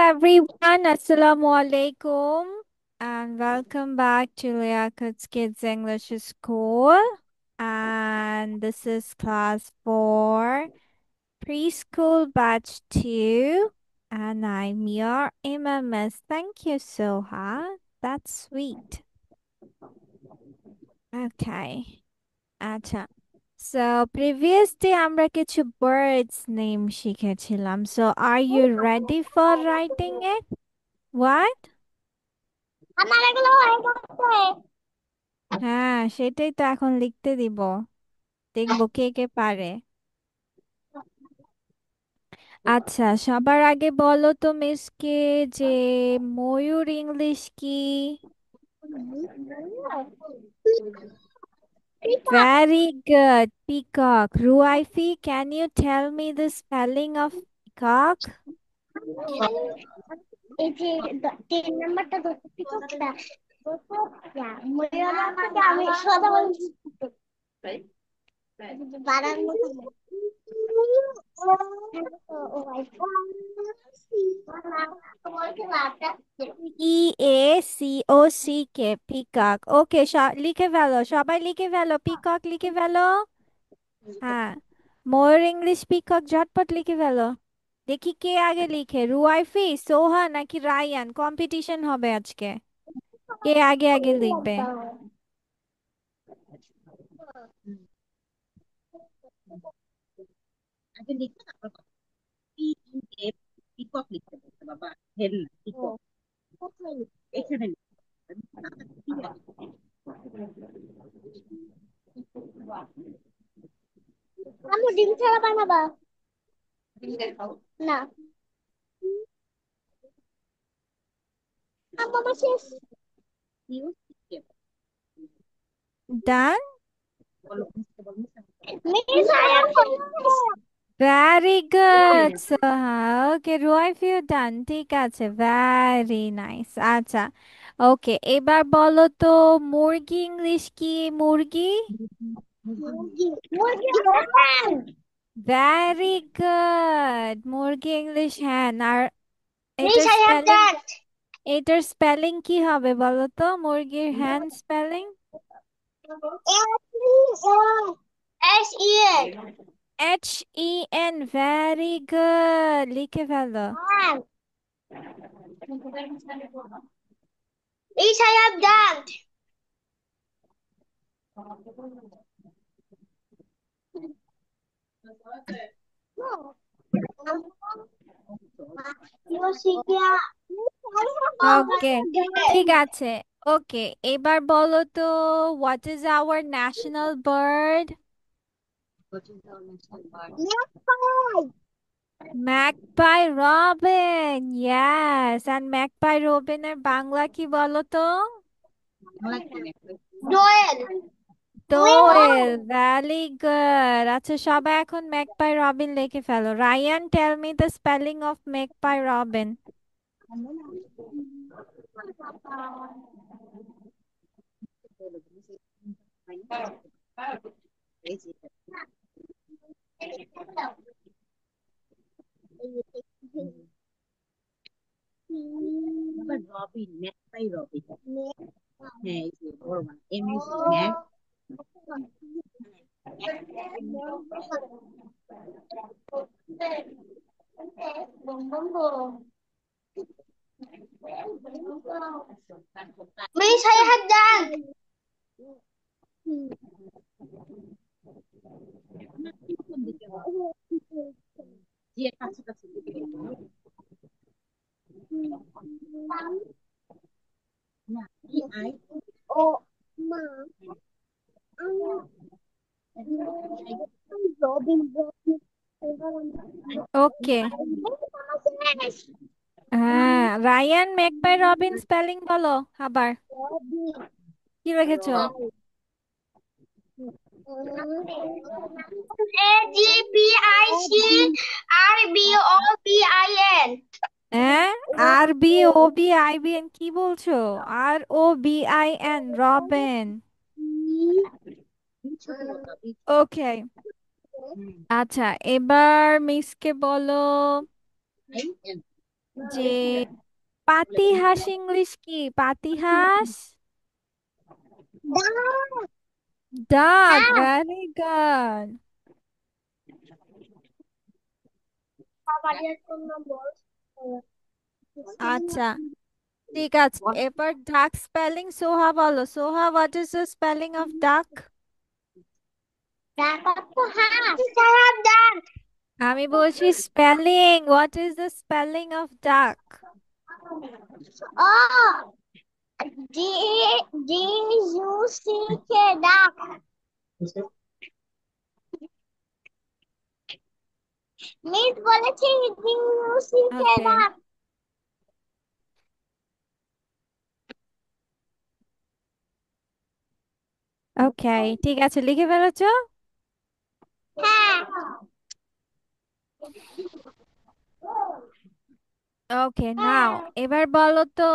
everyone, Assalamu alaikum, and welcome back to Liakat's Kids English School. And this is class 4, preschool batch 2, and I'm your MMS. Thank you, Soha. That's sweet. Okay, আচ্ছা। So previous day আমরা কিছু birds name শিখেছিলাম. So are you ready for writing it? What? আমার এগুলো হয়ে গেছে। হ্যাঁ, সেটাই তো এখন লিখতে দিব। দেখবো কে কে পারে। আচ্ছা, সবার আগে বলো তো মিসকে যে ময়ূর ইংলিশ কি? Very good. Peacock. Ruaifi, can you tell me the spelling of peacock? এই যে 3 নাম্বারটা ধরতে পিককটা মরিয়লা থেকে আমি কথা বলছি বাড়ার মতো Peacock. পিকক। ওকে, লিখে ফেলো, সবাই লিখে ফেলো, পিকক লিখে ফেলো। হ্যাঁ, ময়ূর ইংলিশ পিকক ঝটপট লিখে ফেলো। দেখি কে আগে লিখে, রুয়াইফি, সোহা নাকি রায়ান? কম্পিটিশন হবে আজকে, কে আগে আগে লিখবে। আগে লিখতে তারপর PEF পিকক লিখতে বলতে বাবা হেন না পিকক এখানে আমি ডিম ছাড়া বানাবা না আমার শেষ ডান। বলো বলো মিস আয়ান ভেরি গুড সোহা। ওকে রুয়াইফিও ডান, ঠিক আছে, ভেরি নাইস। আচ্ছা, ওকে, এবার বলো তো মুরগি ইংলিশ কি? মুরগি। মুরগি মুরগি হ্যাঁ ভেরি গুড, মুরগি ইংলিশ হ্যান। আর মিস এটার আই হ্যাভ স্পেলিং, দ্যাট এটার স্পেলিং কি হবে বলো তো, মুরগির হ্যান spelling? SEN HEN। Very good, লিখে ফেলো। Miss I have that ওকে, ঠিক আছে। ওকে, এবার বলো তো what is our national bird? Magpie robin. Yes, and magpie রবিনের বাংলা কি বলো তো? Joel. দোয়েল। Very good. আচ্ছা, সবাই এখন ম্যাকপাই রবিন লিখে ফেলো। Ryan, tell me the spelling of magpie robin. Robin magpie robin হ্যাঁ এই যে বড় মানে MS mac Miss I have that কোন দিকে যে কাছাকাছি দিকে না EI Oh, ma. Robin, Robin. ওকে, হ্যাঁ, রায়ান ম্যাকপাই রবিন স্পেলিং বলো আবার, কি লিখেছো? AGPICRBOBIN হ্যাঁ, RBOBIBN কি বলছো? ROBIN, রবেন। ওকে, আচ্ছা, এবার মিসকে বলো যে পাতিহাঁস ইংলিশ কি? পাতিহাঁস। Duck. ডাক, Duck. Very good. খাবারের জন্য বল। আচ্ছা, ঠিক আছে, এবার ডাক স্পেলিং সোহা বলো। Soha, what is the spelling of duck? Duck তো হাঁস। সাহেব ডাক। আমি বলছি spelling, what is the spelling of duck? ও D D U C K duck. Miss বলেছি D U C K okay, duck. Okay, ঠিক আছে, লিখে ফেলেছো? হ্যাঁ। ওকে, নাও হ্যাঁ। এবার বলো তো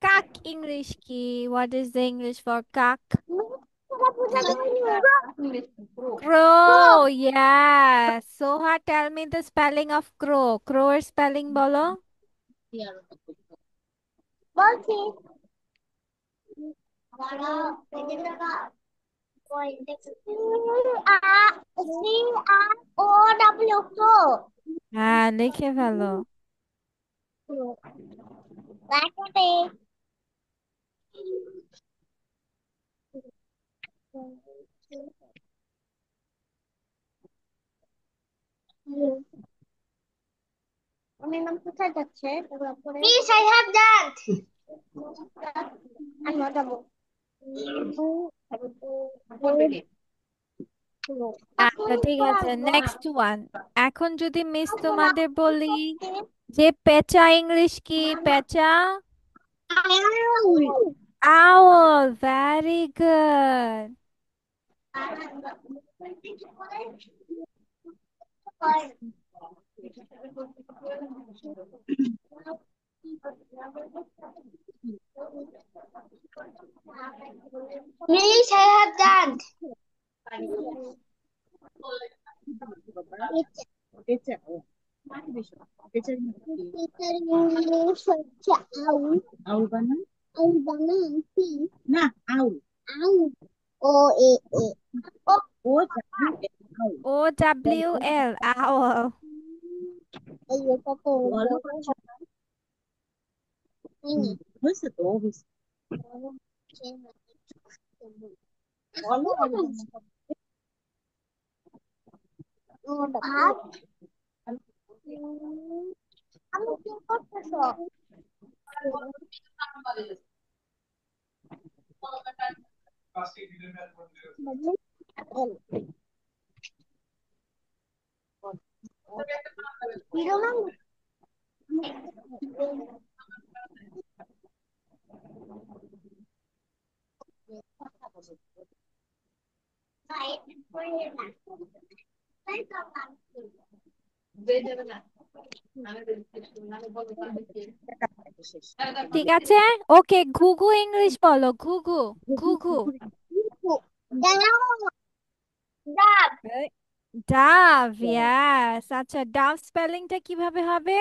কাক ইংলিশ কি? What is the English for কাক? মিস তোরা বুঝাতে পারিনি। Crow, yes. Soha, tell me the spelling of crow. Crow এর spelling বলো। বলছি সি আর ও ডাব্লিউ প্রো। হ্যাঁ, লিখে ফেলো। ব্র্যাকেটে আমার নাম কোথায় যাচ্ছে? Miss, I have that. আমি যাবো। আচ্ছা, ঠিক আছে, নেক্সট ওয়ান। এখন যদি মিস তোমাদের বলি যে পেঁচা ইংলিশ কি? পেঁচা। Owl, very good. Miss, I have that. পেঁচা ও পেঁচার কি? Teacher English হচ্ছে owl. আউল বানান Owl বানান কি? না, owl. Owl. O A A. O O W L, owl. OWL, owl. এই এটা তো বলো হয়নি। হয়েছে তো, হয়েছে। বলো ভাত। আমি কি করতেছ? শিরোনাম শেষ। ঠিক আছে, ওকে, ঘুঘু ইংলিশ বলো। ঘুঘু, ঘুঘু। ডাব। Dove, yes. আচ্ছা, ডাভ স্পেলিংটা কিভাবে হবে?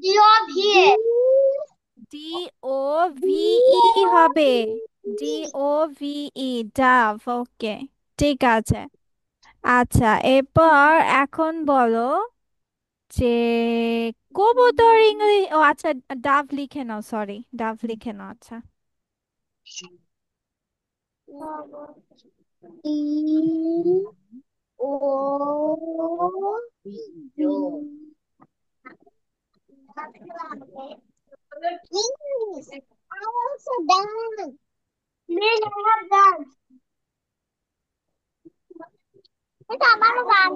D O V E. D O V E হবে। D O V E, dove. Okay, ঠিক আছে। আচ্ছা, এরপর এখন বলো যে কবুতর ইংলিশ। ও আচ্ছা, ডাভ লিখে নাও, সরি, ডাভ লিখে নাও। আচ্ছা, ই ও English. I also dance. Miss, I have dance. এটা আমারও গান।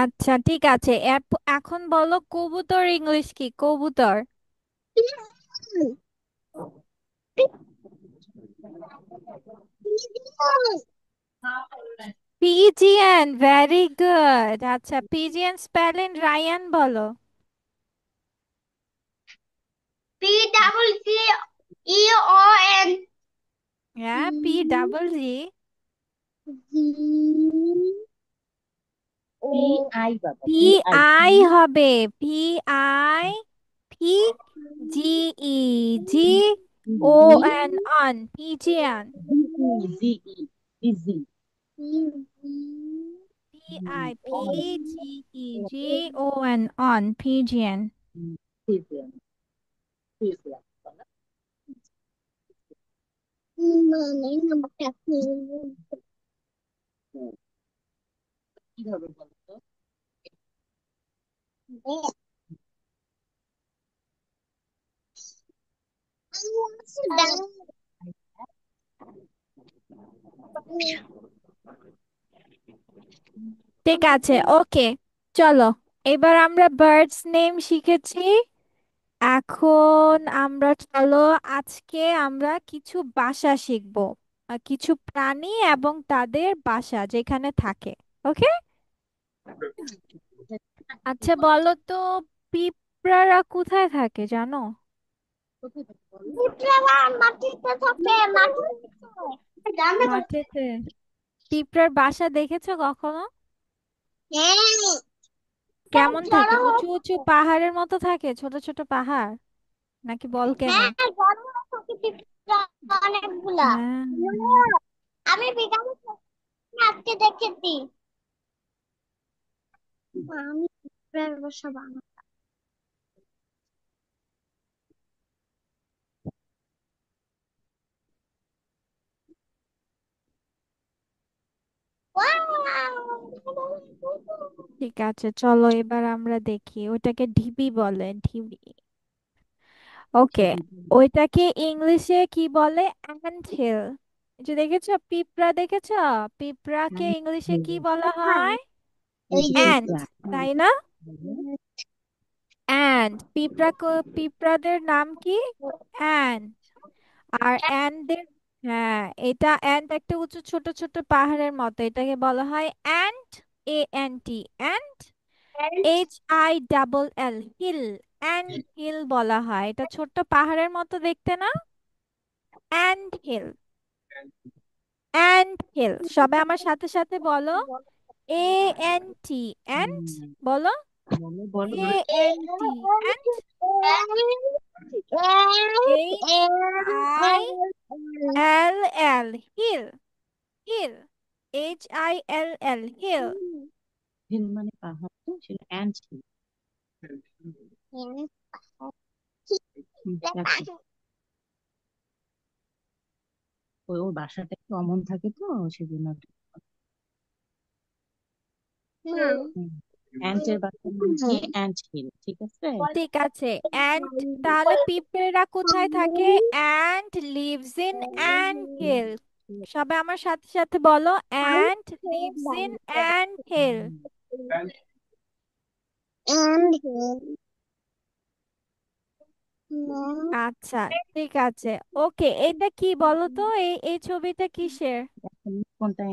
আচ্ছা, ঠিক আছে, এখন বলো কবুতর ইংলিশ কি? কবুতর। Pigeon, very good. আচ্ছা, পিজিএন স্পেলিং রায়ান বলো। P double G E O N. P double G. P I বাবা, পি পি আই। আই হবে, P I, P G E, G O N, on, pigeon. G E, easy. P I, P G E, G O N, on, pigeon. Pigeon, pigeon বলো। কিভাবে বলো তো? ঠিক আছে, ওকে, চলো, এবার আমরা বার্ডস নেম শিখেছি। এখন আমরা চলো, আজকে আমরা কিছু বাসা শিখবো, কিছু প্রাণী এবং তাদের বাসা যেখানে থাকে। ওকে, আচ্ছা বলো তো, পিঁপড়ারা কোথায় থাকে জানো? কোথায় থেকে বলো? মাটিতে থাকে, মাটিতে। জানতে পারছি। মাটিতে? পিঁপড়ার বাসা দেখেছো কখনো? হ্যাঁ, কেমন থাকে? বড়। উঁচু উঁচু পাহাড়ের মতো থাকে, ছোট ছোট পাহাড়, নাকি বলকেনো? হ্যাঁ, বড় প্রকৃতির অনেকগুলা। হ্যাঁ, আমি বিজ্ঞানের আজকে দেখেছি। আমি প্রায় বসা বানাবো। ঠিক আছে, চলো এবার আমরা দেখি, ওটাকে ঢিবি বলে, ঢিবি। ওকে, ওইটাকে ইংলিশে কি বলে? Ant hill. যে দেখেছো পিঁপড়া, দেখেছো পিঁপড়াকে ইংলিশে কি বলা হয়? এই যে অ্যান্ট, তাই না? অ্যান্ট, পিঁপড়াদের নাম কি? অ্যান্ট। আর অ্যান্টদের, হ্যাঁ, এটা অ্যান্ট একটা উঁচু ছোট ছোট পাহাড়ের মতো, এটাকে বলা হয় ant, A N T, ant. H I double L, hill, ant hill বলা হয়, এটা ছোট্ট পাহাড়ের মতো দেখতে না? Ant hill, ant hill. সবাই আমার সাথে সাথে বলো, এ এন টি, অ্যান্ট, বলো, বলো বলো A N T, ant, H I L L, hill, hill, H I L L, hill. Hill মানে পাহাড়, তো সেটা অ্যান্ড হিল। দেখো, ওর বাসাটা একটু অমন থাকে তো, সেজন্য। অ্যান্টের বাসার নাম কি? অ্যান্ট হিল, ঠিক আছে। ঠিক আছে, অ্যান্ট, তাহলে পিঁপড়েরা কোথায় থাকে? Ant lives in ant hill. সবাই আমার সাথে সাথে বলো, ant lives in ant hill. আচ্ছা, ঠিক আছে, ওকে, এটা কি বলো তো, এই এই ছবিটা কিসের? কোনটা?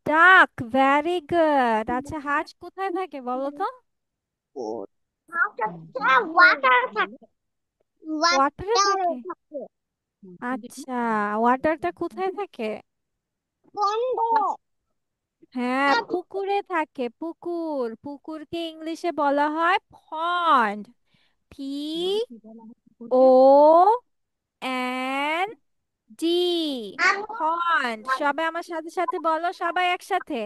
ডাক, ভেরি গুড। আচ্ছা, হাঁস কোথায় থাকে বলো তো? ওয়াটার বলো। থাকে, ওয়াটারে ওয়াটার থাকে? থাকে। আচ্ছা, ওয়াটারটা কোথায় থাকে? বন্ধ। হ্যাঁ, পুকুরে থাকে, পুকুর, পুকুরকে ইংলিশে বলা হয় পন্ড, পি বলো কি বলা হয় কুকুরকে? ও এন ডি, আমি পন্ড। সবাই আমার সাথে সাথে বলো, সবাই একসাথে,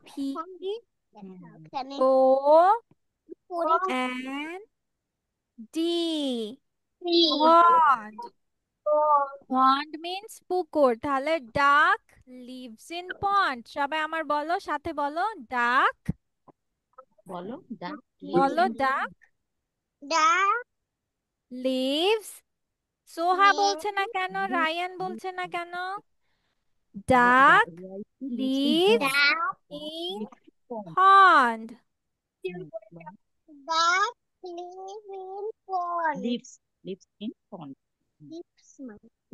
পি হুম, ও এন ডি, পন্ড। পন্ড মিন্স পুকুর, তাহলে ডাক লিভস ইন পন্ড। সবাই আমার বলো, সাথে বলো, ডাক, বলো ডাক লিভস বলো ইন। ডাক দা লিভস, সোহা বলছে না কেন, রায়ান বলছে না কেন? Duck W I C lives in lives pond. In lives in pond. Pond. The live in pond. Lives, lives in pond.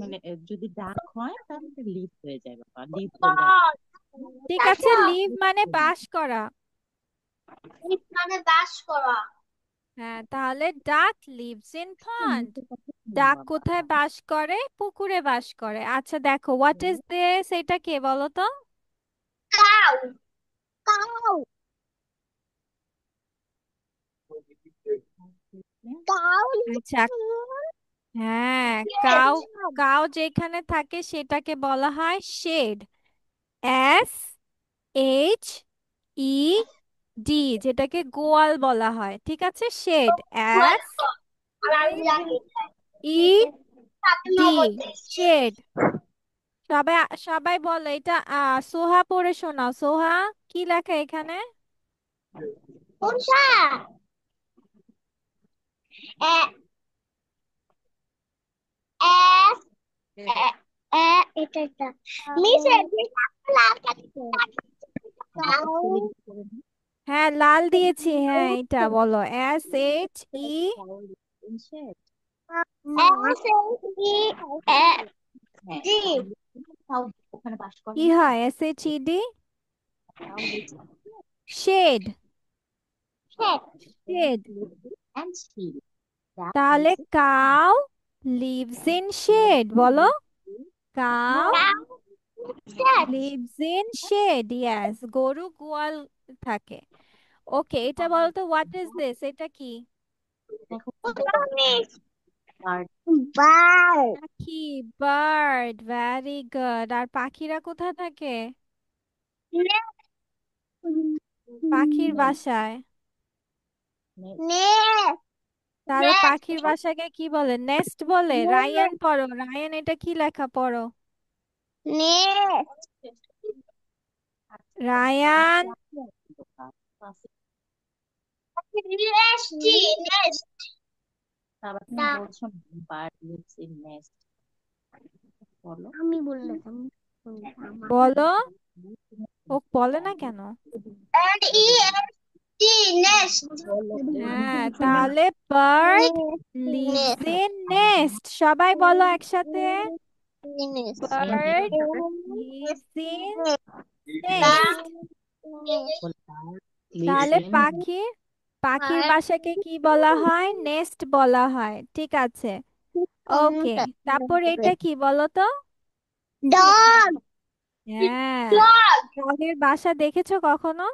মানে যদি ডাক হয় তাহলে লিভ হয়ে যায় বাবা, লিভ বললে। ঠিক আছে, লিভ মানে বাস করা। মানে বাস করা। হ্যাঁ, তাহলে ডাক লিভস ইন পন্ড। ডাক বাবা। কোথায় বাস করে? পুকুরে বাস করে। আচ্ছা দেখো, হোয়াট ইজ দিস? এটা কে বলো তো? কাউ কাউ কাউ আচ্ছা, হ্যাঁ, কাউ। কাউ যেখানে থাকে সেটাকে বলা হয় shed. S H E D, যেটাকে গোয়াল বলা হয়। ঠিক আছে, shed. S H E D, shed. সবাই সবাই বলো এটা। সোহা পড়ে শোনাও। সোহা, কি লেখা এখানে? কোনটা এ এস এ এটা এটা মিস লাল কালি কাউ হ্যাঁ, লাল দিয়েছি। হ্যাঁ, এটা বলো। S H E S E A হ্যাঁ, জি তাও ওখানে বাস করে কি না। হয়? এস এইচ ই ডি, তাও লিখছে shed. Shed shed. and she that তাহলে lives cow lives in shed বলো। Cow cow shed lives in shed, yes. গরু গোয়াল থাকে। ওকে, এটা বলো তো, হোয়াট ইজ দিস? এটা কি? দেখো মিস bird বাই পাখি, বার্ড। Very good. আর পাখিরা কোথায় থাকে? পাখির nest বাসায়। nest নে তাহলে নে পাখির বাসাকে কি বলে? নেস্ট বলে। রায়ান পড়ো, রায়ান এটা কি লেখা পড়ো? নে রায়ান। নেস্টি নেস্ট তারপর তুমি দা বলছো বার্ড লিভস ইন নেস্ট বলো আমি বললাম বলো। ও বলে না কেন? N E S T nest বলো তো আমি হ্যাঁ, তুমি শোনো না তাহলে bird lives nest in nest. সবাই বলো একসাথে। Bird nest lives in the nest. বলে বার্ড লিভস তাহলে ইন পাখির পাখির বাসাকে কি বলা হয়? নেস্ট বলা হয়। ঠিক আছে, ওকে। তারপর এটা কি বলো তো? ডগ হ্যাঁ, ডগ ডগের বাসা দেখেছো কখনো?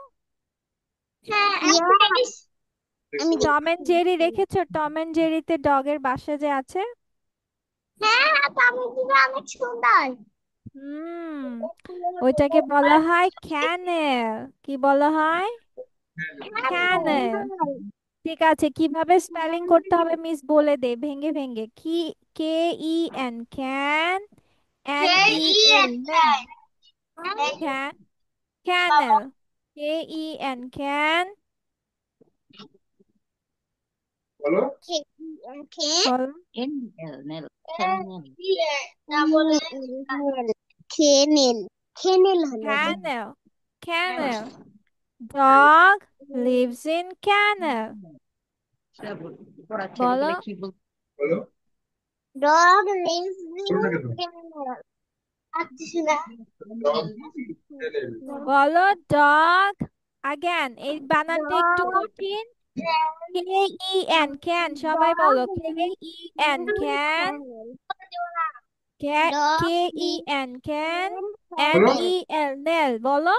হ্যাঁ আমি টম এন্ড জেরি দেখেছো? টম এন্ড জেরিতে ডগের বাসা যে আছে। হ্যাঁ আমি দিদি অনেক সুন্দর হুম, ওইটাকে বলা হয় ক্যানেল। কি বলা হয়? ক্যানেল। ঠিক আছে, কিভাবে স্পেলিং করতে হবে মিস বলে দে ভেঙে ভেঙে। কি? K E N, ken. N K E E L, N nel. বাবা kennel. K E N, ken. K E N K বলো। N L nel kennel kennel kennel হলো kennel, kennel. Dog lives in kennel পড়াচ্ছে বলো। এগুলো কি বল dog lives in kennel আচ্ছা না বলো ডগ। আগেন, এই বানানটা একটু ডগ কঠিন। K E N, ken. সবাই বলো K E N, ken. Dog K E lives N, ken. In N kennel E L, nel বলো।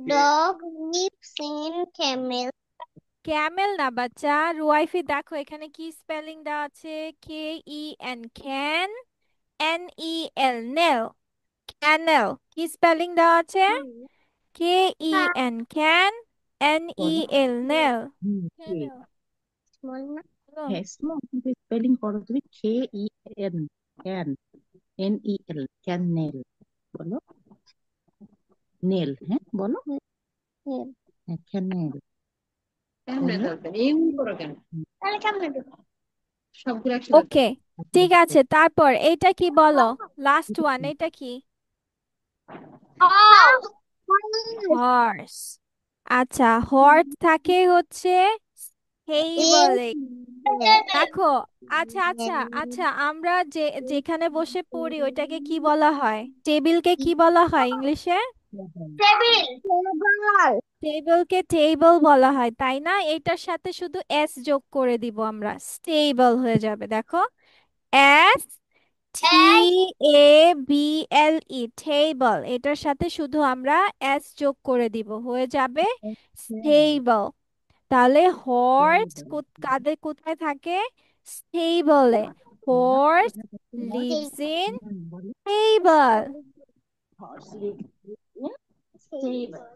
Dog lives in kennel camel না বাচ্চা। রুয়াইফি দেখো এখানে কি স্পেলিং দেওয়া আছে। K E N, ken. N E L, nel. Kennel. কি spelling দেওয়া আছে? K E N, ken. N E বলো এল, নেল। কে ক্যানেল। স্মল না বলো। হ্যাঁ স্মল কিন্তু স্পেলিং করো তুমি K E N ken N E L kennel বলো নেল হ্যাঁ বলো হ্যাঁ ক্যানেল বলো তাহলে কেমন দেবো সবগুলো একসাথে ওকে, ঠিক আছে। তারপর এইটা কি বলো? লাস্ট ওয়ান, এটা কি? হর্স। আচ্ছা, হর্স থাকে হচ্ছে স্টেবলে। দেখো, আচ্ছা আচ্ছা আচ্ছা, আমরা যেখানে বসে পড়ি ওইটাকে কি বলা হয়? টেবিলকে কি বলা হয় ইংলিশে? টেবিল। টেবলকে টেবল বলা হয় তাই না? এটার সাথে শুধু এস যোগ করে দিব আমরা, স্টেবল হয়ে যাবে। দেখো, S T A B L E, table, এটার সাথে শুধু আমরা এস যোগ করে দিব, হয়ে যাবে স্টেবল। তাহলে হর্স কাদের কোথায় থাকে? স্টেবলে। Horse lives in stable.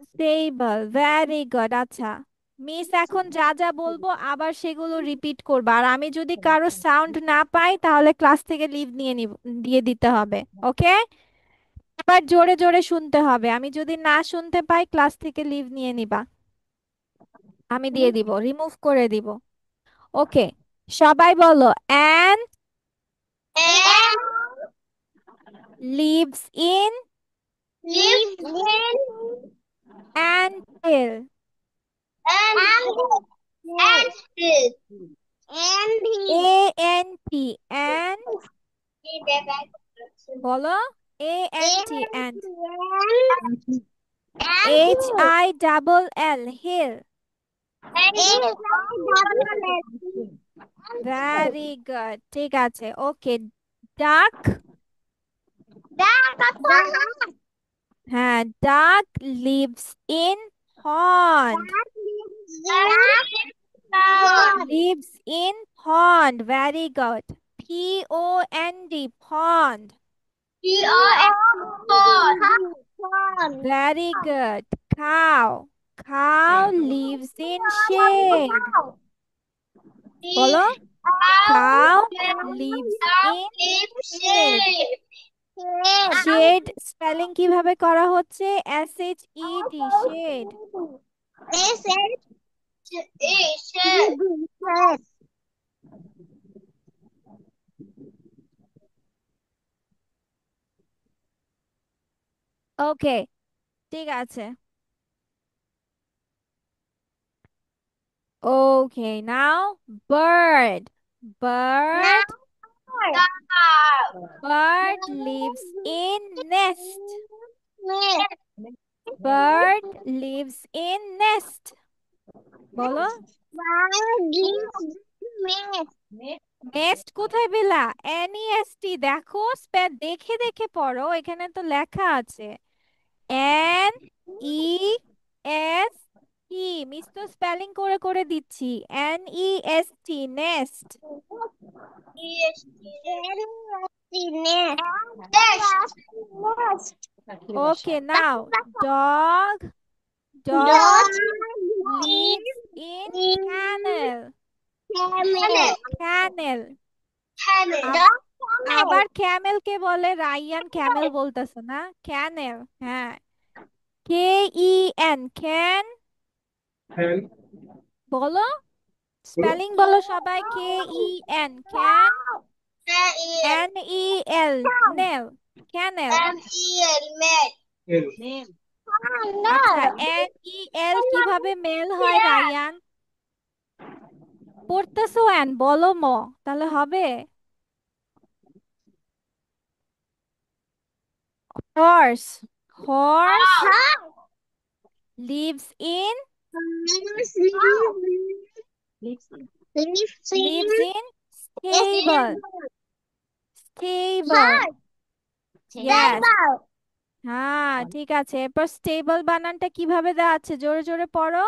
Stable, very good. আচ্ছা মিস এখন যা যা বলবো আবার সেগুলো রিপিট করবা, আর আমি যদি কারো সাউন্ড না পাই তাহলে ক্লাস থেকে লিভ নিয়ে নিব, দিয়ে দিতে হবে। ওকে, এবার জোরে জোরে শুনতে হবে, আমি যদি না শুনতে পাই ক্লাস থেকে লিভ নিয়ে নিবা, আমি দিয়ে দিব, রিমুভ করে দিব। ওকে, সবাই বলো, ant lives in anthill. A N T, ant, বলো, A N T, ant. H I double L, hill. Very good, ঠিক আছে। ওকে, ডাক, হ্যাঁ, duck lives in pond. Lives in pond, very good. P O N D, pond. Very good. Cow, cow lives in shed, বলো, cow lives in shed. Shed spelling কিভাবে করা হচ্ছে? S H E D, shed. Okay, ঠিক আছে। Okay, now bird, bird, bird lives in nest, bird lives in nest, বলো। Nest কোথায় পেলা? NEST, দেখো, দেখে দেখে পড়ো, এখানে তো লেখা আছে NEST। মিস তো স্পেলিং করে করে দিচ্ছি, NEST, nest. Okay, now dog, dog lives in kennel, kennel. আবার ক্যামেল কে বলে রায়ান, ক্যামেল বলতেছে না, ক্যানেল। হ্যাঁ, কে ই এন, ক্যান, বলো, স্পেলিং বলো সবাই, K E N, ken. NEL, nel, kennel. আচ্ছা, NEL কিভাবে মেল হয় রায়ান? পড়তেছো অ্যান, বলো ম, তাহলে হবে। Horse, horse lives in, lives in stable, stable. Yes, হ্যাঁ ঠিক আছে। এরপর স্টেবল বানানটা কিভাবে দেওয়া আছে, জোরে জোরে পড়ো।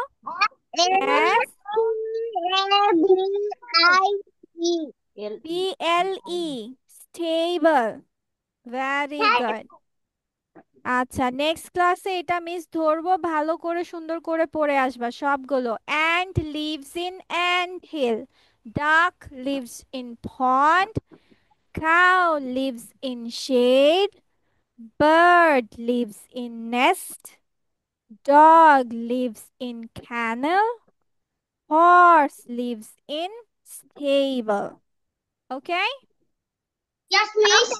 এস পি এল ই, স্টেবল, ভেরি গুড। আচ্ছা, নেক্সট ক্লাসে এটা মিস ধরবো, ভালো করে সুন্দর করে পড়ে আসবা সবগুলো। Ant lives in ant hill, duck lives in pond, cow lives in shed, bird lives in nest, dog lives in kennel, horse lives in stable. Okay? Yes, miss.